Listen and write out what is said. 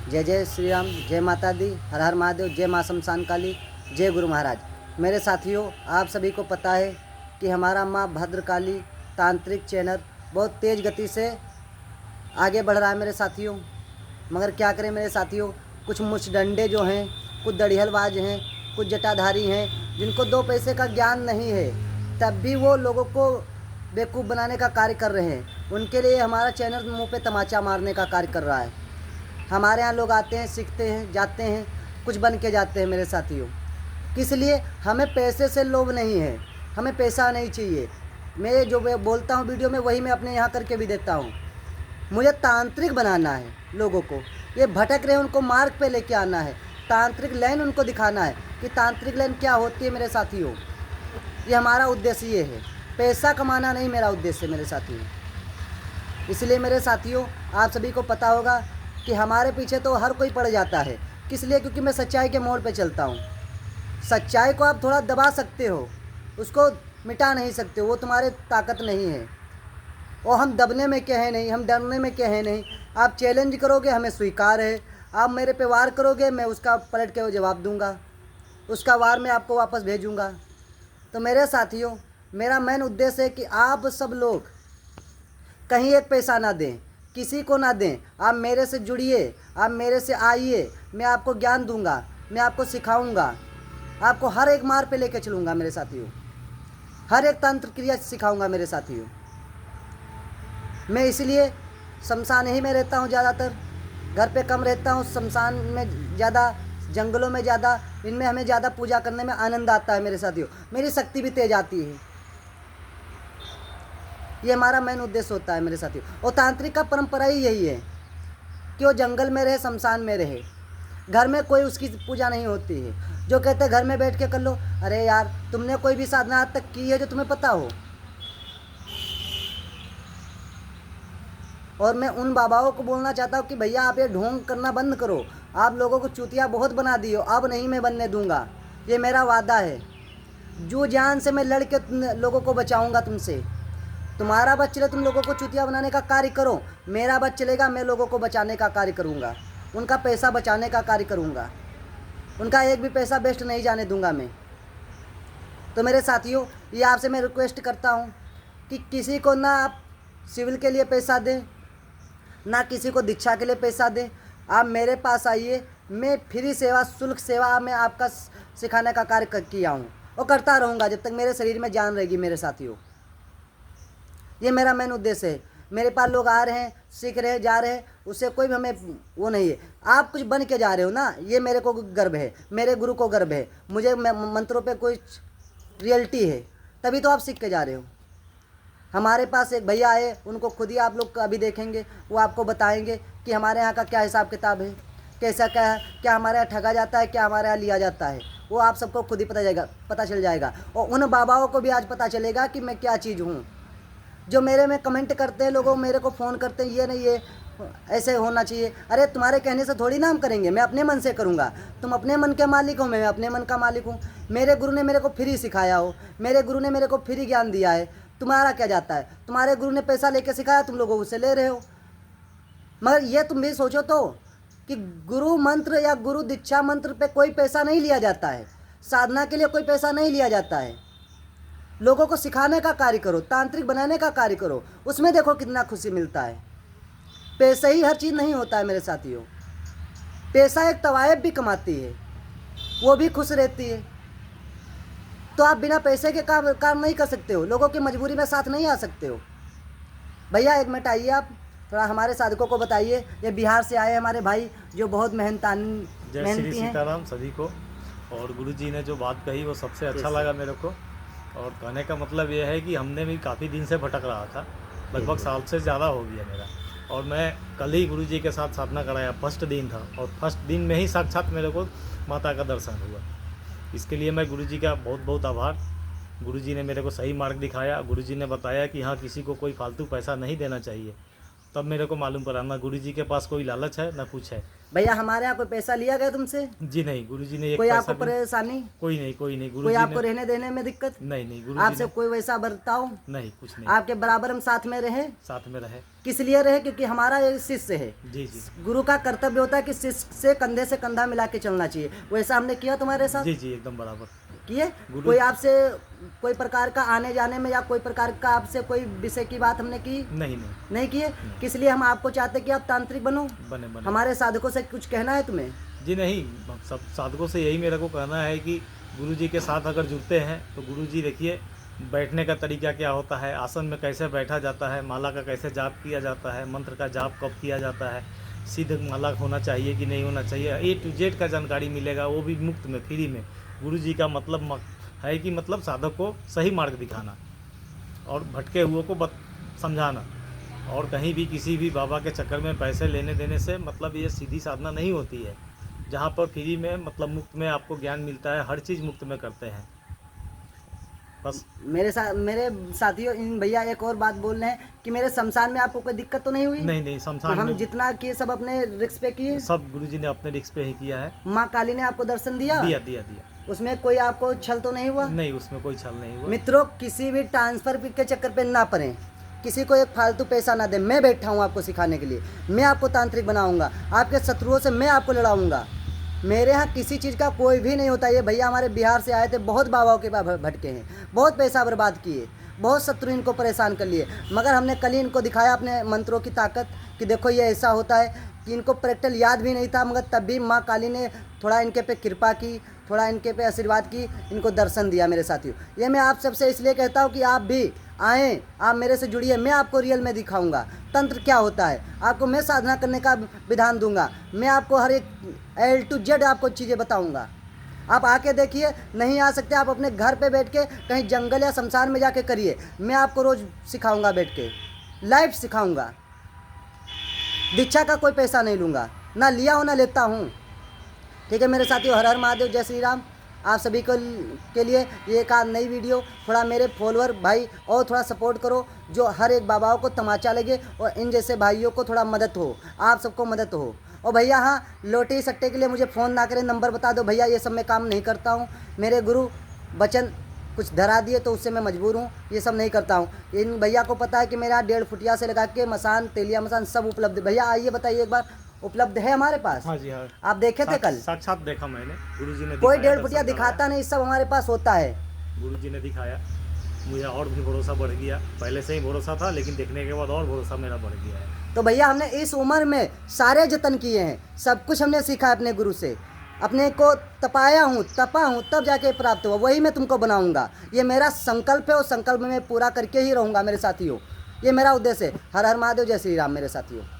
जय जय श्री राम, जय माता दी, हर हर महादेव, जय माँ शमशान काली, जय गुरु महाराज। मेरे साथियों, आप सभी को पता है कि हमारा माँ भद्रकाली तांत्रिक चैनल बहुत तेज़ गति से आगे बढ़ रहा है मेरे साथियों। मगर क्या करें मेरे साथियों, कुछ मुचडंडे जो हैं, कुछ दड़िहलबाज हैं, कुछ जटाधारी हैं, जिनको दो पैसे का ज्ञान नहीं है, तब भी वो लोगों को बेवकूफ़ बनाने का कार्य कर रहे हैं। उनके लिए हमारा चैनल मुंह पे तमाचा मारने का कार्य कर रहा है। हमारे यहाँ लोग आते हैं, सीखते हैं, जाते हैं, कुछ बन के जाते हैं मेरे साथियों। किस लिए? हमें पैसे से लोभ नहीं है, हमें पैसा नहीं चाहिए। मैं जो बोलता हूँ वीडियो में, वही मैं अपने यहाँ करके भी देता हूँ। मुझे तांत्रिक बनाना है लोगों को। ये भटक रहे हैं, उनको मार्ग पे लेके आना है, तांत्रिक लाइन उनको दिखाना है कि तांत्रिक लाइन क्या होती है मेरे साथियों। ये हमारा उद्देश्य ये है, पैसा कमाना नहीं मेरा उद्देश्य मेरे साथियों। इसलिए मेरे साथियों, आप सभी को पता होगा कि हमारे पीछे तो हर कोई पड़ जाता है। किस लिए? क्योंकि मैं सच्चाई के मोड़ पे चलता हूँ। सच्चाई को आप थोड़ा दबा सकते हो, उसको मिटा नहीं सकते, वो तुम्हारे ताकत नहीं है। और हम दबने में क्या है नहीं, हम डरने में क्या है नहीं। आप चैलेंज करोगे, हमें स्वीकार है। आप मेरे पे वार करोगे, मैं उसका पलट के जवाब दूंगा, उसका वार मैं आपको वापस भेजूंगा। तो मेरे साथियों, मेरा मेन उद्देश्य है कि आप सब लोग कहीं एक पैसा ना दें, किसी को ना दें। आप मेरे से जुड़िए, आप मेरे से आइए, मैं आपको ज्ञान दूंगा, मैं आपको सिखाऊंगा, आपको हर एक मार्ग पे लेके चलूँगा मेरे साथियों, हर एक तंत्र क्रिया सिखाऊंगा मेरे साथियों। मैं इसलिए शमशान ही में रहता हूँ ज़्यादातर, घर पे कम रहता हूँ, शमशान में ज़्यादा, जंगलों में ज़्यादा। इनमें हमें ज़्यादा पूजा करने में आनंद आता है मेरे साथियों, मेरी शक्ति भी तेज आती है। ये हमारा मेन उद्देश्य होता है मेरे साथियों। और तांत्रिक का परंपरा ही यही है कि वो जंगल में रहे, शमशान में रहे। घर में कोई उसकी पूजा नहीं होती है। जो कहते हैं घर में बैठ के कर लो, अरे यार, तुमने कोई भी साधना आज तक की है जो तुम्हें पता हो? और मैं उन बाबाओं को बोलना चाहता हूँ कि भैया आप ये ढोंग करना बंद करो। आप लोगों को चूतिया बहुत बना दियो, अब नहीं मैं बनने दूंगा, ये मेरा वादा है। जो जान से मैं लड़ के लोगों को बचाऊंगा तुमसे। तुम्हारा बच चले, तुम लोगों को चूतिया बनाने का कार्य करो, मेरा बच चलेगा, मैं लोगों को बचाने का कार्य करूँगा, उनका पैसा बचाने का कार्य करूँगा, उनका एक भी पैसा वेस्ट नहीं जाने दूंगा मैं। तो मेरे साथियों, ये आपसे मैं रिक्वेस्ट करता हूँ कि किसी को ना आप सिविल के लिए पैसा दें, ना किसी को दीक्षा के लिए पैसा दें। आप मेरे पास आइए, मैं फ्री सेवा, शुल्क सेवा में आपका सिखाने का कार्य किया हूँ और करता रहूँगा जब तक मेरे शरीर में जान रहेगी मेरे साथियों। ये मेरा मेन उद्देश्य है। मेरे पास लोग आ रहे हैं, सीख रहे हैं, जा रहे हैं, उससे कोई भी हमें वो नहीं है। आप कुछ बन के जा रहे हो ना, ये मेरे को गर्व है, मेरे गुरु को गर्व है, मुझे मंत्रों पे कोई रियलिटी है, तभी तो आप सीख के जा रहे हो। हमारे पास एक भैया आए, उनको खुद ही आप लोग अभी देखेंगे, वो आपको बताएंगे कि हमारे यहाँ का क्या हिसाब किताब है, कैसा क्या है, क्या हमारे यहाँ ठगा जाता है, क्या हमारे यहाँ लिया जाता है, वो आप सबको खुद ही पता चल जाएगा। और उन बाबाओं को भी आज पता चलेगा कि मैं क्या चीज़ हूँ। जो मेरे में कमेंट करते हैं, लोगों मेरे को फ़ोन करते हैं, ये नहीं, ये ऐसे होना चाहिए। अरे तुम्हारे कहने से थोड़ी ना हम करेंगे, मैं अपने मन से करूँगा। तुम अपने मन के मालिक हो, मैं अपने मन का मालिक हूँ। मेरे गुरु ने मेरे को फ्री सिखाया हो, मेरे गुरु ने मेरे को फ्री ज्ञान दिया है। तुम्हारा क्या जाता है? तुम्हारे गुरु ने पैसा लेके सिखाया, तुम लोगों उससे ले रहे हो। मगर ये तुम भी सोचो तो कि गुरु मंत्र या गुरु दीक्षा मंत्र पे कोई पैसा नहीं लिया जाता है, साधना के लिए कोई पैसा नहीं लिया जाता है। लोगों को सिखाने का कार्य करो, तांत्रिक बनाने का कार्य करो, उसमें देखो कितना खुशी मिलता है। पैसा ही हर चीज़ नहीं होता है मेरे साथियों। पैसा एक तवायब भी कमाती है, वो भी खुश रहती है। तो आप बिना पैसे के काम नहीं कर सकते हो, लोगों की मजबूरी में साथ नहीं आ सकते हो। भैया एक मिनट आइए, आप थोड़ा हमारे साधकों को बताइए। ये बिहार से आए हमारे भाई, जो बहुत जय श्री मेहनती हैं। सीताराम सभी को। और गुरुजी ने जो बात कही वो सबसे अच्छा लगा मेरे को। और कहने का मतलब ये है कि हमने भी काफ़ी दिन से भटक रहा था, लगभग साल से ज़्यादा हो गया मेरा। और मैं कल ही गुरुजी के साथ साधना कराया, फर्स्ट दिन था, और फर्स्ट दिन में ही साक्षात मेरे को माता का दर्शन हुआ। इसके लिए मैं गुरुजी का बहुत बहुत आभार। गुरुजी ने मेरे को सही मार्ग दिखाया। गुरुजी ने बताया कि हाँ, किसी को कोई फालतू पैसा नहीं देना चाहिए। तब मेरे को मालूम पड़ा ना गुरुजी के पास कोई लालच है ना कुछ है। भैया हमारे यहाँ कोई पैसा लिया गया तुमसे? जी नहीं गुरुजी ने एक कोई पैसा आपको भी परेशानी? कोई नहीं कोई गुरुजी आपको ने रहने देने में दिक्कत? नहीं गुरुजी आपसे ने कोई वैसा बर्ताव? नहीं कुछ नहीं आपके बराबर हम साथ में रहे? साथ में रहे। किस लिए रहे? क्योंकि हमारा ये शिष्य है। जी जी गुरु का कर्तव्य होता है कि शिष्य से कंधा मिला के चलना चाहिए। वैसा हमने किया तुम्हारे साथ? जी जी एकदम बराबर किए? गुरु- कोई आपसे कोई प्रकार का आने जाने में या कोई प्रकार का आपसे कोई विषय की बात हमने की? नहीं किए। किस लिए? हम आपको चाहते कि आप तांत्रिक बनो। बने हमारे साधकों से कुछ कहना है तुम्हें? जी नहीं, सब साधकों से यही मेरे को कहना है कि गुरुजी के साथ अगर जुड़ते हैं तो गुरुजी देखिए बैठने का तरीका क्या होता है, आसन में कैसे बैठा जाता है, माला का कैसे जाप किया जाता है, मंत्र का जाप कब किया जाता है, सिद्ध माला होना चाहिए कि नहीं होना चाहिए, A to Z का जानकारी मिलेगा, वो भी मुफ्त में फ्री में। गुरुजी का मतलब है कि मतलब साधक को सही मार्ग दिखाना और भटके हुओं को समझाना। और कहीं भी किसी भी बाबा के चक्कर में पैसे लेने देने से मतलब ये सीधी साधना नहीं होती है। जहाँ पर फ्री में मतलब मुफ्त में आपको ज्ञान मिलता है, हर चीज़ मुफ्त में करते हैं बस। मेरे साथियों, इन भैया एक और बात बोल रहे हैं कि मेरे शमशान में आपको कोई दिक्कत तो नहीं हुई? नहीं तो शमशान हम में जितना किए सब अपने रिस्क पे किए। सब गुरुजी ने अपने रिस्क पे ही किया है। माँ काली ने आपको दर्शन दिया? दिया उसमें कोई आपको छल तो नहीं हुआ? नहीं, उसमें कोई छल नहीं हुआ। मित्रों, किसी भी ट्रांसफर के चक्कर पे ना पड़े, किसी को एक फालतू पैसा ना दे। मैं बैठा हूँ आपको सिखाने के लिए, मैं आपको तांत्रिक बनाऊंगा, आपके शत्रुओं से मैं आपको लड़ाऊंगा। मेरे यहाँ किसी चीज़ का कोई भी नहीं होता। ये भैया हमारे बिहार से आए थे, बहुत बाबाओं के पास भटके हैं, बहुत पैसा बर्बाद किए, बहुत शत्रु इनको परेशान कर लिए, मगर हमने कल ही इनको दिखाया अपने मंत्रों की ताकत कि देखो ये ऐसा होता है। कि इनको प्रैक्टिकल याद भी नहीं था, मगर तब भी माँ काली ने थोड़ा इनके पे कृपा की, थोड़ा इनके पे आशीर्वाद की, इनको दर्शन दिया। मेरे साथियों, ये मैं आप सबसे इसलिए कहता हूँ कि आप भी आएँ, आप मेरे से जुड़िए। मैं आपको रियल में दिखाऊंगा तंत्र क्या होता है, आपको मैं साधना करने का विधान दूंगा, मैं आपको हर एक A to Z आपको चीज़ें बताऊंगा। आप आके देखिए, नहीं आ सकते आप अपने घर पे बैठ के कहीं जंगल या शमशान में जाके करिए। मैं आपको रोज़ सिखाऊंगा, बैठ के लाइव सिखाऊंगा। दीक्षा का कोई पैसा नहीं लूँगा, ना लिया हो ना लेता हूँ। ठीक है मेरे साथियों, हर हर महादेव, जय श्री राम। आप सभी को के लिए ये एक नई वीडियो, थोड़ा मेरे फॉलोअर भाई और थोड़ा सपोर्ट करो, जो हर एक बाबाओं को तमाचा लगे और इन जैसे भाइयों को थोड़ा मदद हो, आप सबको मदद हो। और भैया हाँ, लोटी सट्टे के लिए मुझे फ़ोन ना करें, नंबर बता दो भैया, ये सब मैं काम नहीं करता हूँ। मेरे गुरु वचन कुछ धरा दिए तो उससे मैं मजबूर हूँ, ये सब नहीं करता हूँ। इन भैया को पता है कि मेरा 1.5 फुटिया से लगा के मसान, तेलिया मसान सब उपलब्ध। भैया आइए, बताइए एक बार, उपलब्ध है हमारे पास? हाँ जी हाँ, आप देखे थे कल? साक्षात देखा मैंने, गुरुजी ने कोई दिखाया, 1.5 फुटिया दर्शन दिखाता नहीं, सब हमारे पास होता है। गुरुजी ने दिखाया, मुझे और भी भरोसा बढ़ गया। पहले से ही भरोसा था, लेकिन देखने के बाद और भरोसा मेरा बढ़ गया है। तो भैया हमने इस उम्र में सारे जतन किए हैं, सब कुछ हमने सीखा है अपने गुरु से, अपने को तपाया हूँ, तपा हूँ, तब जाके प्राप्त हुआ। वही मैं तुमको बनाऊंगा, ये मेरा संकल्प है और संकल्प में पूरा करके ही रहूँगा मेरे साथियों। ये मेरा उद्देश्य है। हर हर महादेव, जय श्री राम मेरे साथियों।